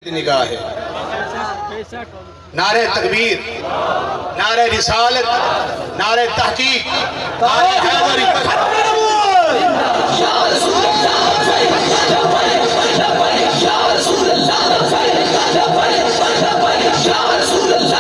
نگاہ ہے نعرہ تکبیر، نعرہ رسالت، نعرہ تحقیق، نعرہ حیدری، یا رسول اللہ یا رسول اللہ یا رسول اللہ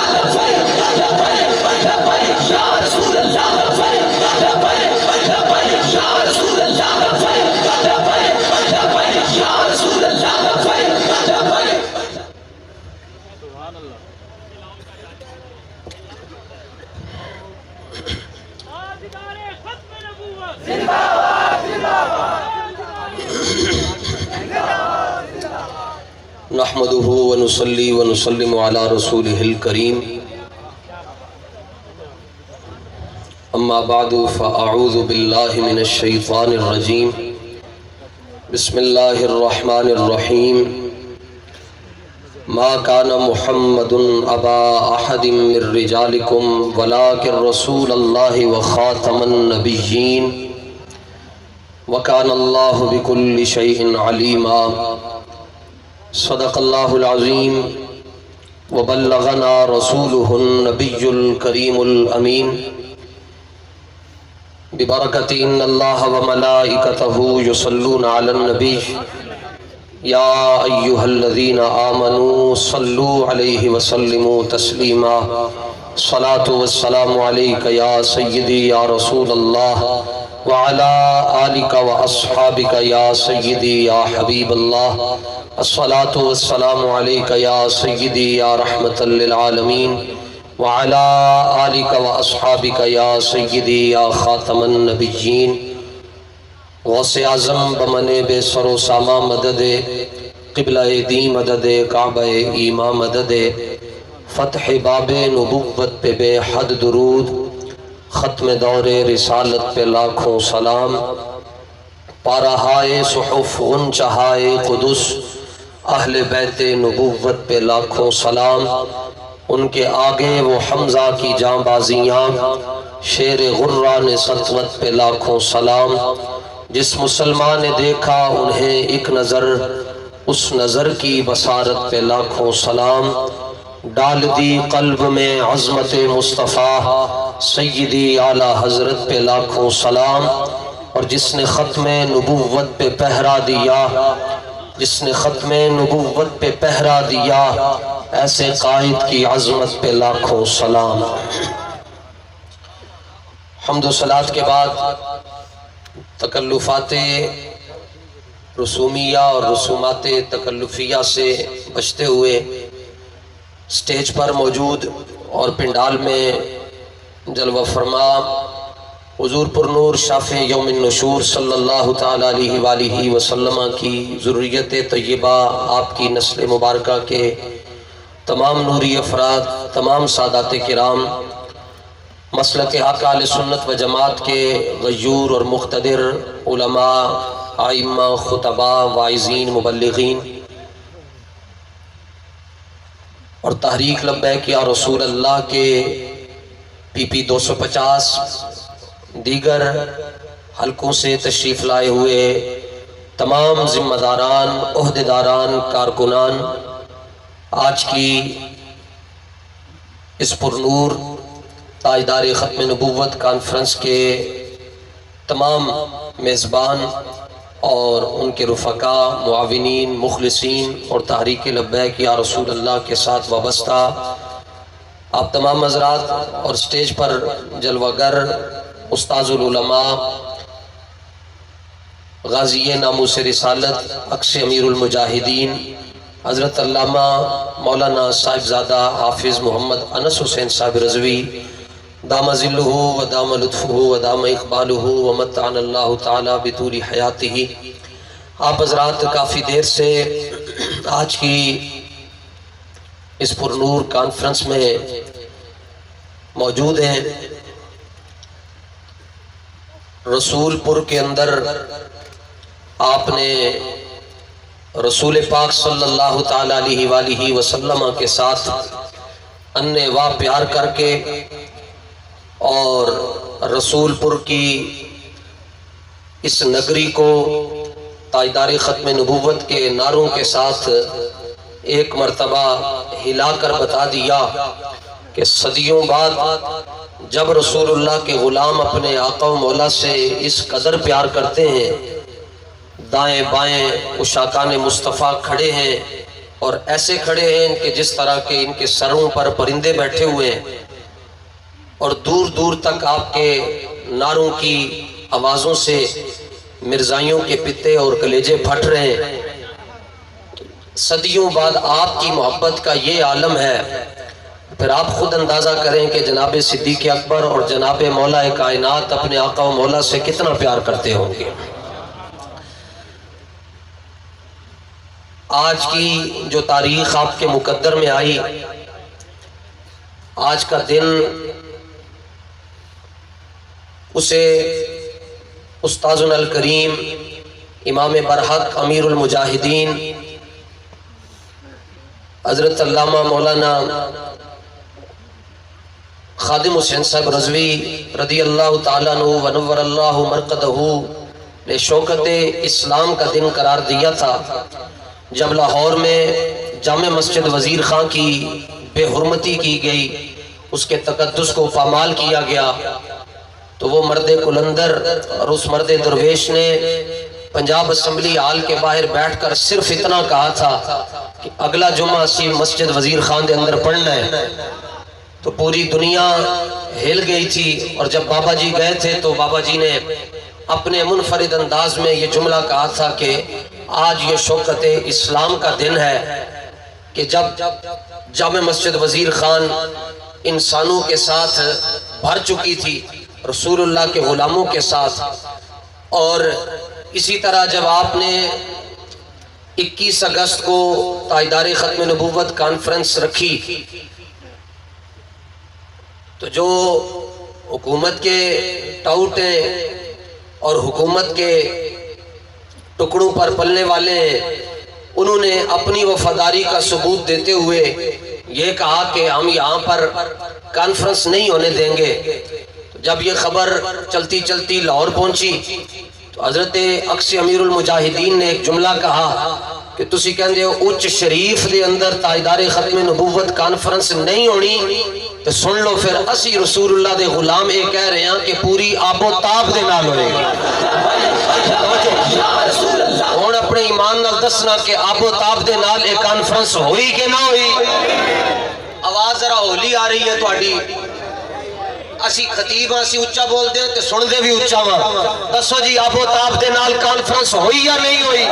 نحمده ونصلي ونسلم على رسوله الكريم اما بعد فاعوذ بالله من الشيطان الرجيم بسم الله الرحمن الرحيم ما كان محمد ابا احد من رجالكم ولكن رسول الله وخاتم النبيين وكان الله بكل شيء عليما صدق اللہ العظیم وبلغنا رسوله النبی الکریم الامین ببرکت ان اللہ وملائکتہ یصلون علی النبی یا ایہا الذین آمنوا صلوا علیہ وسلموا تسلیما صلاة والسلام علیک یا سیدی یا رسول اللہ وعلا آلک واصحابک یا سیدی یا حبیب اللہ الصلاة والسلام علیک یا سیدی یا رحمت للعالمین وعلا آلک واصحابک یا سیدی یا خاتم النبیین غوث اعظم بمن بے سر و ساما مدد قبلہ دین مدد کعبہ ایمان مدد فتح باب نبوت پہ بے حد درود ختم دور رسالت پہ لاکھوں سلام پارہائے صحف غنچہائے قدس اہل بیت نبوت پہ لاکھوں سلام ان کے آگے وہ حمزہ کی جاں بازیاں شیر غران سطوت پہ لاکھوں سلام جس مسلمان نے دیکھا انہیں ایک نظر اس نظر کی بصارت پہ لاکھوں سلام ڈال دی قلب میں عظمت مصطفیٰ سیدی اعلیٰ حضرت پہ لاکھوں سلام اور جس نے ختم نبوت پہ پہرا دیا جس نے ختم نبوت پہ پہرا دیا ایسے قائد کی عظمت پہ لاکھوں سلام حمد و صلاۃ کے بعد تکلفات رسومیہ اور رسومات تکلفیہ سے بچتے ہوئے سٹیج پر موجود اور پنڈال میں جلوہ فرما حضور پر نور شافع یوم النشور صلی اللہ تعالیٰ علیہ وآلہ وسلم کی ذریت طیبہ آپ کی نسل مبارکہ کے تمام نوری افراد تمام سادات کرام مسلک حق اہل سنت و جماعت کے غیور اور مقتدر علماء ائمہ خطباء واعظین مبلغین اور تحریک لبیک یا رسول اللہ کے پی 250 دیگر حلقوں سے تشریف لائے ہوئے تمام ذمہ داران عہدیداران کارکنان آج کی اس پرنور تاجدار ختم نبوت کانفرنس کے تمام میزبان اور ان کے رفقا معاونین مخلصین اور تحریک لبیک یا رسول اللہ کے ساتھ وابستہ آپ تمام حضرات اور سٹیج پر جلوہ گر استاذ العلماء غازی ناموس رسالت اکس امیر المجاہدین حضرت علامہ مولانا صاحبزادہ حافظ محمد انس حسین صاحب رضوی دام ظلہ و دام لطفہ و دام اقبالہ و متعن اللہ تعالی بطول حیاتہ آپ حضرات کافی دیر سے آج کی اس پرنور کانفرنس میں موجود ہیں رسول پور کے اندر آپ نے رسول پاک صلی اللہ تعالیٰ علیہ وآلہ وسلم کے ساتھ انِ واہ پیار کر کے اور رسول پور کی اس نگری کو تاجدار ختم نبوت کے نعروں کے ساتھ ایک مرتبہ ہلا کر بتا دیا کہ صدیوں بعد جب رسول اللہ کے غلام اپنے آقا و مولا سے اس قدر پیار کرتے ہیں، دائیں بائیں عشاقان مصطفیٰ کھڑے ہیں اور ایسے کھڑے ہیں کہ جس طرح کے ان کے سروں پر پرندے بیٹھے ہوئے ہیں، اور دور دور تک آپ کے نعروں کی آوازوں سے مرزائیوں کے پتے اور کلیجے پھٹ رہے ہیں۔ صدیوں بعد آپ کی محبت کا یہ عالم ہے، پھر آپ خود اندازہ کریں کہ جناب صدیق اکبر اور جناب مولا کائنات اپنے آقا و مولا سے کتنا پیار کرتے ہوں گے۔ آج کی جو تاریخ آپ کے مقدر میں آئی، آج کا دن اسے استاذنا الکریم امام برحق امیر المجاہدین حضرت علامہ مولانا خادم حسین صاحب رضوی رضی اللہ تعالیٰ عنہ ونور اللہ مرقدہ نے شوکت اسلام کا دن قرار دیا تھا، جب لاہور میں جامع مسجد وزیر خان کی بے حرمتی کی گئی، اس کے تقدس کو پامال کیا گیا، تو وہ مرد قلندر اور اس مرد درویش نے پنجاب اسمبلی ہال کے باہر بیٹھ کر صرف اتنا کہا تھا کہ اگلا جمعہ اسی مسجد وزیر خان دے اندر پڑھنا ہے۔ تو پوری دنیا ہل گئی تھی، اور جب بابا جی گئے تھے تو بابا جی نے اپنے منفرد انداز میں یہ جملہ کہا تھا کہ آج یہ شوکت اسلام کا دن ہے کہ جب جامع مسجد وزیر خان انسانوں کے ساتھ بھر چکی تھی، رسول اللہ کے غلاموں کے ساتھ، اور اسی طرح جب آپ نے 21 اگست کو تاجدار ختم نبوت کانفرنس رکھی، تو جو حکومت کے ٹاؤٹ ہیں اور حکومت کے ٹکڑوں پر پلنے والے ہیں، انہوں نے اپنی وفاداری کا ثبوت دیتے ہوئے یہ کہا کہ ہم یہاں پر کانفرنس نہیں ہونے دیں گے۔ جب یہ خبر چلتی چلتی لاہور پہنچی تو حضرت اقصی امیر المجاہدین نے ایک جملہ کہا کہ تسی کہندے ہو اچ شریف دے اندر تاجدار ختم نبوت کانفرنس نہیں ہونی، تو سن لو پھر اسی رسول اللہ دے غلام یہ کہہ رہے ہیں کہ پوری آب و تاب دے نال ہوئے گا۔ ہون اپنے ایمان نال دسنا کہ آب و تاب دے نال ایک کانفرنس ہوئی کہ نہ ہوئی؟ آواز ذرا ہولی آ رہی ہے تواڈی، اسی خطیب اسی اچھا بول دیں تے سن دے بھی اچھا وا، دسو جی آب و تاب دے نال کانفرنس ہوئی یا نہیں ہوئی؟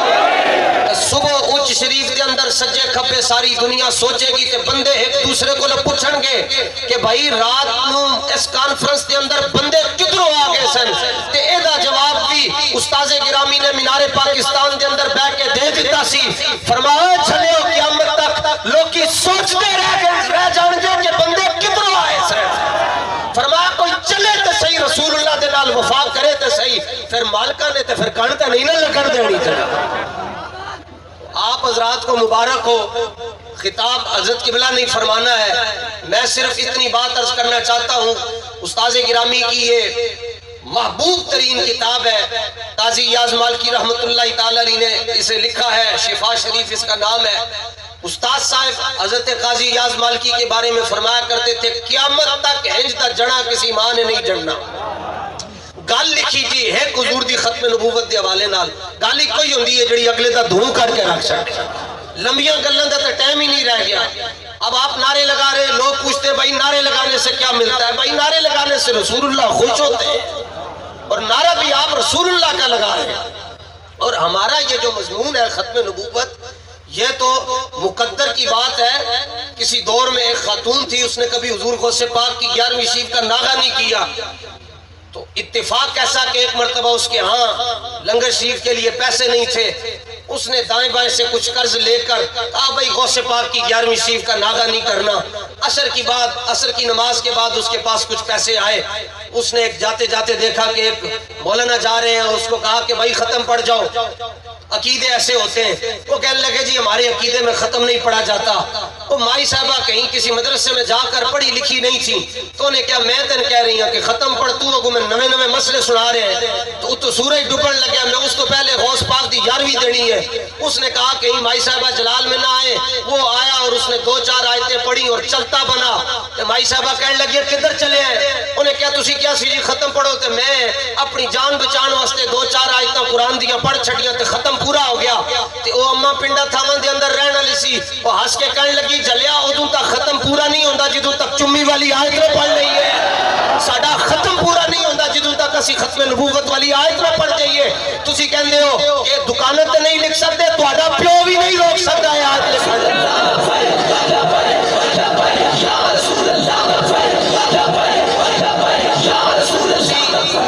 صبح اچ شریف دے اندر سجے کھپے ساری دنیا سوچے گی تے بندے ایک دوسرے کو پوچھن گے کہ بھائی رات نو اس کانفرنس دے اندر بندے کدھروں آ گئے سن، تے اے دا جواب بھی استاذ گرامی نے مینار پاکستان دے اندر بیٹھ کے دے دیتا سی، فرمایا چلے قیامت تک لوکی سوچتے رہ جان گے کہ بندے کدھروں آئے سن۔ فرمایا کوئی چلے تے صحیح رسول اللہ دے نال وفا کرے تے صحیح، پھر مالکہ نے تے پھر کانتے نہیں نہ لگن دینی چاہیے۔ آپ حضرات کو مبارک ہو، خطاب حضرت قبلہ نہیں فرمانا ہے، میں صرف اتنی بات عرض کرنا چاہتا ہوں۔ استاذ گرامی کی یہ محبوب ترین کتاب ہے، قاضی ایاز مالکی رحمت اللہ تعالی علیہ نے اسے لکھا ہے، شفا شریف اس کا نام ہے۔ استاد صاحب حضرت قاضی ایاز مالکی کے بارے میں فرمایا کرتے تھے قیامت تک ہنج دا جڑا کسی ماں نے نہیں جڑنا۔ گل لکھی جی ہے حضور دی ختم نبوت دے حوالے نال، گل ایک کوئی ہوندی ہے جڑی اگلے دا دھوں کر کے رکھ سکتے، لمبیاں گلن دا تے ٹائم ہی نہیں رہ گیا۔ اب آپ نعرے لگا رہے، لوگ پوچھتے ہیں بھائی نعرے لگانے سے کیا ملتا ہے؟ بھائی نعرے لگانے سے رسول اللہ خوش ہوتے ہیں، اور نعرہ بھی آپ رسول اللہ کا لگا رہے ہیں۔ اور ہمارا یہ جو مضمون ہے ختم نبوت، یہ تو مقدر کی بات ہے۔ کسی دور میں ایک خاتون تھی، اس نے کبھی حضور غوث پاک کی 11ویں شریف کا ناغہ نہیں کیا، تو اتفاق ایسا کہ ایک مرتبہ اس کے ہاں لنگر شریف کے لیے پیسے نہیں تھے، اس نے دائیں بائیں سے کچھ قرض لے کر کہا بھائی غوث پاک کی 11ویں شریف کا ناغہ نہیں کرنا۔ عصر کی نماز کے بعد اس کے پاس کچھ پیسے آئے، اس نے ایک جاتے جاتے دیکھا کہ ایک مولانا جا رہے ہیں، اس کو کہا کہ بھائی ختم پڑھ جاؤ، عقیدے ایسے ہوتے ہیں۔ وہ کہنے لگے جی ہمارے عقیدے میں ختم نہیں پڑھا جاتا۔ وہ مائی صاحبہ کہیں کسی مدرسے میں جا کر پڑھی لکھی نہیں تھی، تو انہیں کیا میں تن کہہ رہی ہوں کہ ختم پڑھ تو اگو میں نوے نوے مسئلے سنا رہے ہیں، تو تو سورج ڈوبن لگیا، میں اس کو پہلے غوث پاک دی 11ویں دینی ہے۔ اس نے کہا کہیں مائی صاحبہ جلال میں نہ آئے، وہ آیا اور اس نے 2-4 آیتیں پڑھی اور چلتا بنا۔ مائی صاحبہ کہنے لگی کدھر چلے ہیں؟ انہیں کیا تسی کیا سی جی ختم پڑھو؟ تے میں اپنی جان بچان واسطے 2-4 آیتاں قرآن دیاں پڑھ چھڑیاں تے ختم پورا ہو گیا۔ تے او اما پنڈا تھاواں دے اندر رہن والی سی، وہ ہنس کے کہنے لگی جلیا ادوں تک ختم پورا نہیں ہوندا جدوں تک چمی والی آیت نہ پڑھ لئی ہے، ساڈا ختم پورا نہیں ہوندا جدوں تک اسی ختم نبوت والی آیت نہ پڑھ جائیے۔ تسی کہندے ہو کہ دکانوں تے نہیں لکھ سکتے، تہاڈا پیو بھی نہیں روک سکدا ہے آیت لکھن۔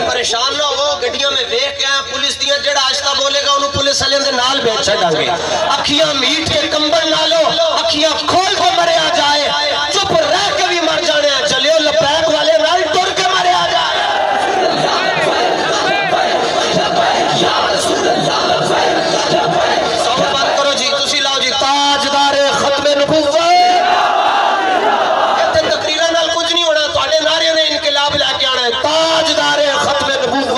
پریشان نہ ہو، گڈیاں میں ویکھ کے آئے پولیس دیاں، جڑا آہستہ بولے گا انہوں پولیس والے دے نال بیٹھ چھڈاں گے۔ اکھیاں میٹ کے کمبل نالو، اکھیاں کھول کے مریا جائے، چپ رہ کے بھی مر جانے ہیں، چلیو لبیک والے نال ٹر کے مریا جائے۔ ساؤنڈ بند کرو جی، تسی لاؤ جی تاجدار ختم نبوت۔ ایتھے تقریراں نال کچھ نہیں ہونا، تہاڈے نعرے نے انقلاب لے کے آنا ہے، تاجدار ختم نبوت۔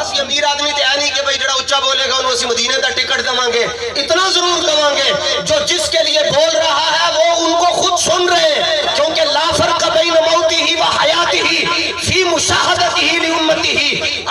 اسی امیر آدمی تے ہے نہیں کہ بھئی جڑا اچھا بولے گا انہوں اسی مدینے دا ٹکٹ دواں گے، اتنا ضرور دواں گے جو جس کے لیے بول رہا ہے وہ ان کو خود سن رہے ہیں، کیونکہ لا فرق بین موتہ و حیاتہ فی مشاہدتہ لامتہ۔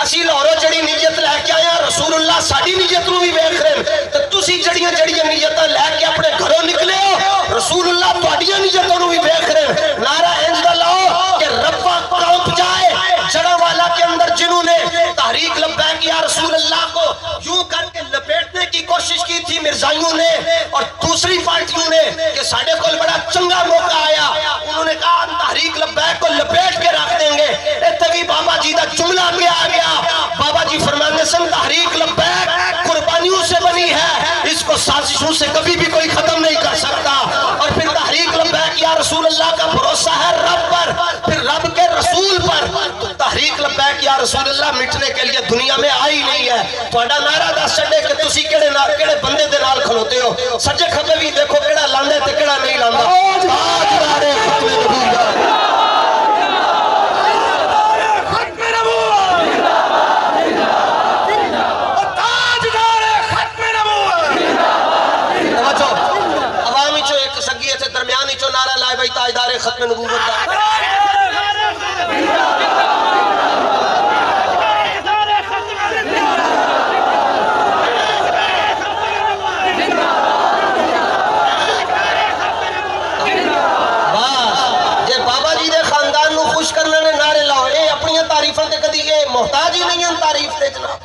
اسی لاہوروں جڑی نیت لے کے آیا رسول اللہ ساڈی نیت نوں بھی ویکھ رہے ہیں، تے تسی جڑیاں نیتاں لے کے اپنے گھروں نکلے ہو رسول اللہ تہاڈیاں نیتاں نوں بھی ویکھ رہے ہیں۔ نعرہ انج دا لاؤ کہ ربا کانپ جائے جڑا والا کے اندر جنہوں نے تحریک لبیک یا رسول اللہ کو یوں کر کے لپیٹنے کی کوشش کی تھی مرزائیوں نے اور دوسری پارٹیوں نے کہ ساڑھے کو بڑا چنگا موقع آیا، انہوں نے کہا تحریک لبیک کو لپیٹ کے رکھ دیں گے۔ اتبی بابا جی دا جملہ بھی آ گیا، بابا جی فرمانے سن تحریک لبیک قربانیوں سے بنی ہے، اس کو سازشوں سے کبھی بھی کوئی ختم نہیں کر سکتا۔ اور پھر تحریک لبیک یا رسول اللہ کا بھروسہ ہے رب پر، پھر رب کے رسول پر، تو تحریک لبیک یا رسول اللہ مٹنے کے لیے دنیا میں آئی نہیں ہے۔ تہاڈا نعرہ دس چھڈے کہ تسی کیڑے بندے دے نال کھلوتے ہو، سجے کھبے بھی دیکھو کیڑا لاندا تے کیڑا نہیں لاندا۔ تاجدار ختم نبوت، عوامی چو ایک سگی اتنے درمیانی چو نعرہ لائے بھائی تاجدار ختم نبوت دا۔ محتاج ہی نہیں ہیں تعریف تے جناب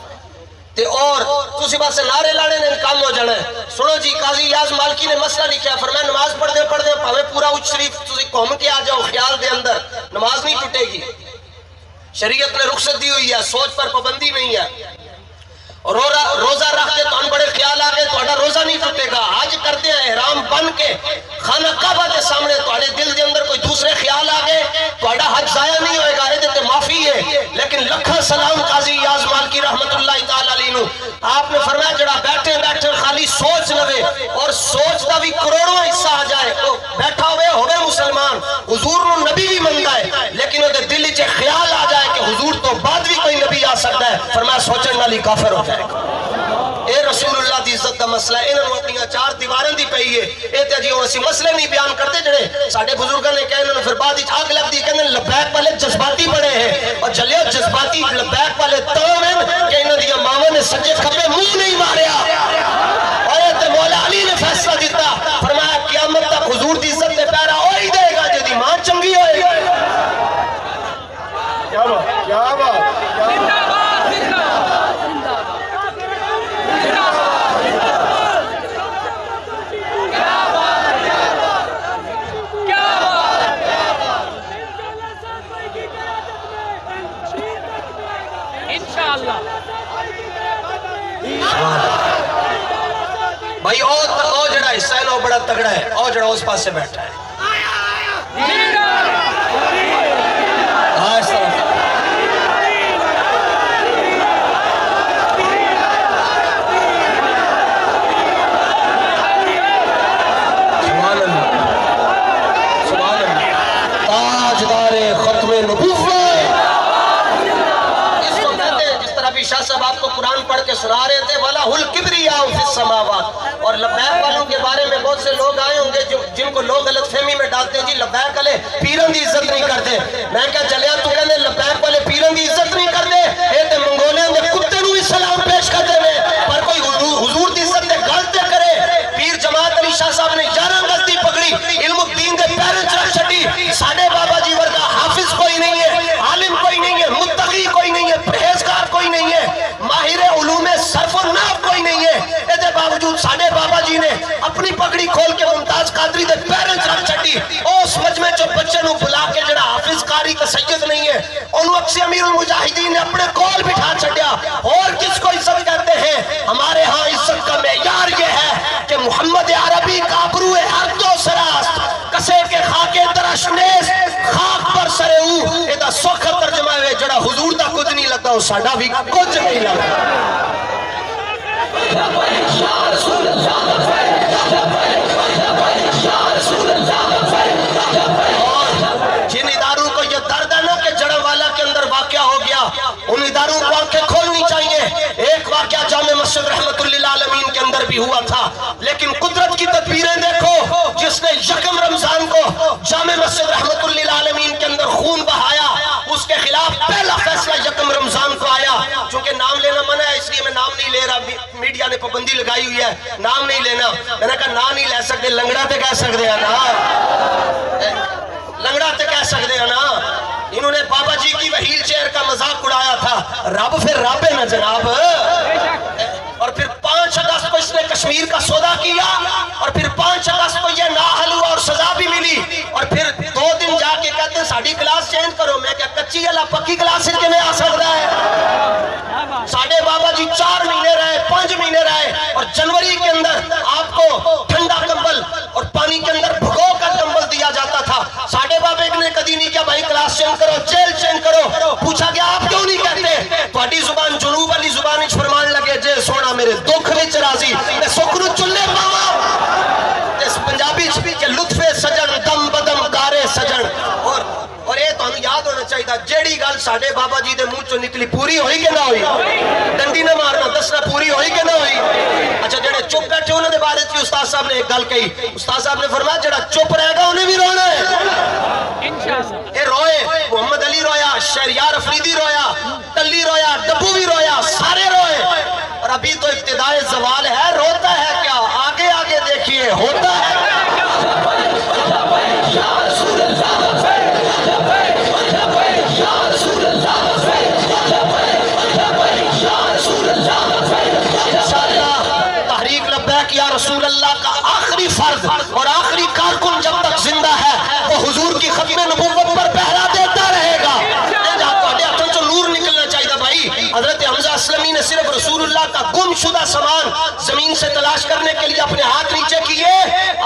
تے، اور تسی بات سے نعرے لانے نے کام ہو جانا ہے۔ سنو جی قاضی یاز مالکی نے مسئلہ لکھا، فرمایا نماز پڑھ دے پاویں پورا اچھ شریف تسی قوم کے آ جاؤ خیال دے اندر، نماز نہیں ٹوٹے گی۔ شریعت نے رخصت دی ہوئی ہے، سوچ پر پابندی نہیں ہے۔ روزہ رکھ کے تو بڑے خیال آگے تہاڈا روزہ نہیں ٹوٹے گا۔ حج کرتے ہیں احرام بن کے خانہ کعبہ کے سامنے تہاڈے دل دے اندر کوئی دوسرے خیال آگے تہاڈا حج ضائع نہیں ہوئے گا، یہ تے معافی ہے۔ لیکن لکھا سلام قاضی یاز مالکی رحمت اللہ تعالی علیہ نو، آپ نے فرمایا جڑا بیٹھے خالی سوچ لوے اور سوچ دا بھی کروڑوں حصہ آ جائے، تو بیٹھا ہوئے مسلمان حضور نو نبی بھی منگا ہے، لیکن وہ دل وچ خیال آ جائے کہ حضور تو بعد بھی کوئی نبی آ سکتا ہے، فرمایا سوچن والی کافر ہو جائے۔ اے رسول اللہ دی عزت دا مسئلہ ہے، انہوں اپنی 4 دیواریں دی پئی ہے، اے تے جی اسی مسئلے نہیں بیان کرتے جڑے ساڈے بزرگاں نے کہے، انہوں نے پھر بعد وچ آگ لگ دی، کہندے لبیک والے جذباتی بڑے ہیں، اور جلیو جذباتی لبیک والے تاں ہیں کہ انہاں دی ماواں نے سجے کھبے منہ نہیں ماریا، اور اے تے مولا علی نے فیصلہ دیتا، فرمایا قیامت تک حضور دی عزت دے پیرا وہی دے گا جدی ماں چنگی ہوئے گی۔ کیا بات کیا بات بھائی او جڑا حصہ ہے نا وہ بڑا تگڑا ہے، او جڑا اس پاس سے بیٹھا ہے۔ قرآن پڑھ کے سنا رہے تھے وَلَهُ الْكِبْرِيَاءُ فِي السَّمَاوَاتِ، اور لبیک والوں کے بارے میں بہت سے لوگ آئے ہوں گے جن کو لوگ غلط فہمی میں ڈالتے ہیں جی لبیک والے پیرن دی عزت نہیں کرتے. میں کہا چلیا تو کہنے لبیک والے پیرن دی عزت نہیں کرتے، اے تے منگولیاں دے کتے نو بھی سلام پیش کرتے ہیں، پر کوئی حضور دی عزت دے غلطے کرے. پیر جماعت علی شاہ صاحب نے 11 گز دی پگڑی علم الدین دے پیرن چ رکھ چھڈی. ساڈے بابا جی ورگا حافظ کوئی نہیں ہے، عالم کوئی نہیں ہے، متقی کوئی نہیں ہے، پرہیزگار کوئی نہیں ہے، ماہر علوم صرف و نحو کوئی نہیں ہے. اے باوجود ساڈے بابا جی نے اپنی پگڑی کھول کے ممتاز قادری دے پیرن چ رکھ چھڈی. اس مجمع چ بچے نو بلا کے جڑا حافظ قاری تے سید نہیں ہے اونوں اکثر امیر المجاہدین نے اپنے کول بٹھا چھڈیا. اور کس کو عزت کہتے ہیں؟ ہمارے ہاں عزت کا معیار یہ ہے کہ محمد عربی کا ابرو ہر دو سراست کسے کے خاکے درشنیس خاک پر سرے او. اے دا سوکھا ترجمہ ہے جڑا حضور دا کچھ نہیں لگا وہ ساڈا بھی کچھ نہیں لگا. جن اداروں کو یہ درد ہے نا کہ جڑم والا کے اندر واقعہ ہو گیا ان اداروں کو آنکھیں کھولنی چاہیے. ایک واقعہ جامع مسجد رحمت للعالمین کے اندر بھی ہوا تھا، لیکن قدرت کی تدبیریں دیکھو. جس نے یکم رمضان کو جامع مسجد رحمت للعالمین کے اندر خون بہایا اس کے خلاف پہلا فیصلہ یکم رمضان کو آیا. چونکہ نام لینا منع ہے اس لیے میں نام نہیں لے رہا، میڈیا نے پابندی لگائی ہوئی ہے نام نہیں لینا. میں نے کہا نام نہیں لے سکتے، لنگڑا تے کہہ سکتے ہیں نا، لنگڑا تے کہہ سکتے ہیں نا. انہوں نے بابا جی کی وہیل چیئر کا مذاق اڑایا تھا. رب پھر رب ہے نا جناب. اور پھر 5 اگست کو اس نے کشمیر کا سودا کیا اور پھر 5 اگست کو یہ ناحل ہوا اور سزا بھی ملی. اور پھر 2 دن جا کے کہتے ہیں ساڑھی کلاس چینج کرو. میں کہا کچی اللہ پکی کلاس کے میں آ سکتا ہے. ساڑھے بابا جی 4 مہینے رہے، 5 مہینے رہے اور جنوری کے اندر آپ کو ٹھنڈا کمبل اور پانی کے اندر بھگو کر کمبل دیا جاتا تھا. ساڑھے بابے نے کدی نہیں کیا بھائی کلاس چینج کرو، جیل چینج کرو. پوچھا گیا آپ کیوں نہیں کہتے؟ تہاڈی زبان جنوب والی زبان وچ فرمان لگے جے سونا میرے دکھ وچ راضی میں سکھ نو چلے پاواں. اس پنجابی چ کہ لطف سجن دم بدم کارے سجن. اور یہ تو ہمیں یاد ہونا چاہیے جیڑی گل ساڈے بابا جی دے منہ چوں نکلی پوری ہوئی کہ نہ ہوئی؟ ڈنڈی نہ مارنا، دسنا پوری ہوئی کہ نہ ہوئی؟ اچھا جڑے چپ بیٹھے انہوں نے بارے کی استاد صاحب نے ایک گل کہی. استاد صاحب نے فرمایا جڑا چپ رہے گا انہیں بھی رونا ہے. اے روئے، محمد علی رویا، شہریار افریدی رویا، ٹلی رویا، ڈبو بھی رویا، سارے روئے. اور ابھی تو ابتدائے زوال ہے، روتا ہے کیا؟ آگے آگے دیکھیے ہوتا ہے. تحریک لبیک یا رسول اللہ کا آخری فرد اور آخری کارکن جب تک زندہ ہے وہ حضور کی ختم نبوت پر پہرا دیتا رہے گا. نور نکلنا چاہیے بھائی. حضرت حمزہ اسلمی نے صرف رسول اللہ کا گم شدہ سامان زمین سے تلاش کرنے کے لیے اپنے ہاتھ نیچے کیے.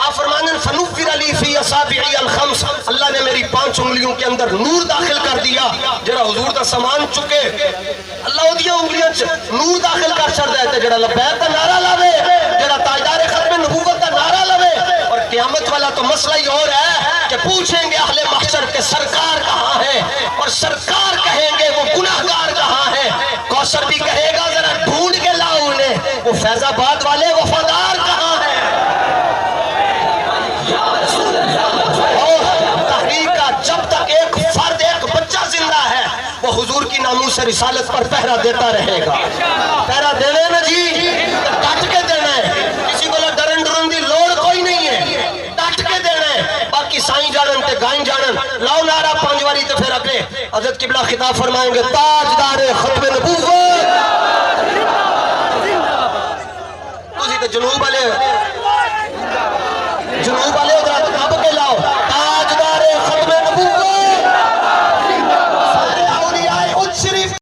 آپ فرمانے فنوفر علی فی اصابعی الخمس، اللہ نے میری 5 انگلیوں کے اندر نور داخل کر دیا. جڑا حضور دا سامان چکے اللہ اودیاں انگلیاں نور داخل کر چھڑ دیتے. جڑا لبیک کا نعرہ لاوے، جڑا تاجدار ختم نبوت کا نعرہ لاوے. اور قیامت والا تو مسئلہ ہی اور ہے کہ پوچھیں گے اہل محشر کے سرکار کہاں ہے، اور سرکار کہیں گے وہ گناہگار کہاں ہے. کوثر بھی کہے گا ذرا ڈھونڈ کے لاؤ انہیں، وہ فیض آباد والے وفادار کہاں ہیں. اور تحریک کا جب تک ایک فرد ایک بچہ زندہ ہے وہ حضور کی ناموس رسالت پر پہرا دیتا رہے گا. پہرا دینے نا جی، ڈٹ کے دینا ہے. کسی کو ڈرن ڈرن دی لوڑ کوئی نہیں ہے، ڈٹ کے دینا ہے. باقی سائیں جانن تے گائیں جانن لاؤ نعرہ 5 واری تے پھر اگے حضرت قبلہ خطاب فرمائیں گے تاجدار ختم نبوت. تسی تے جنوب والے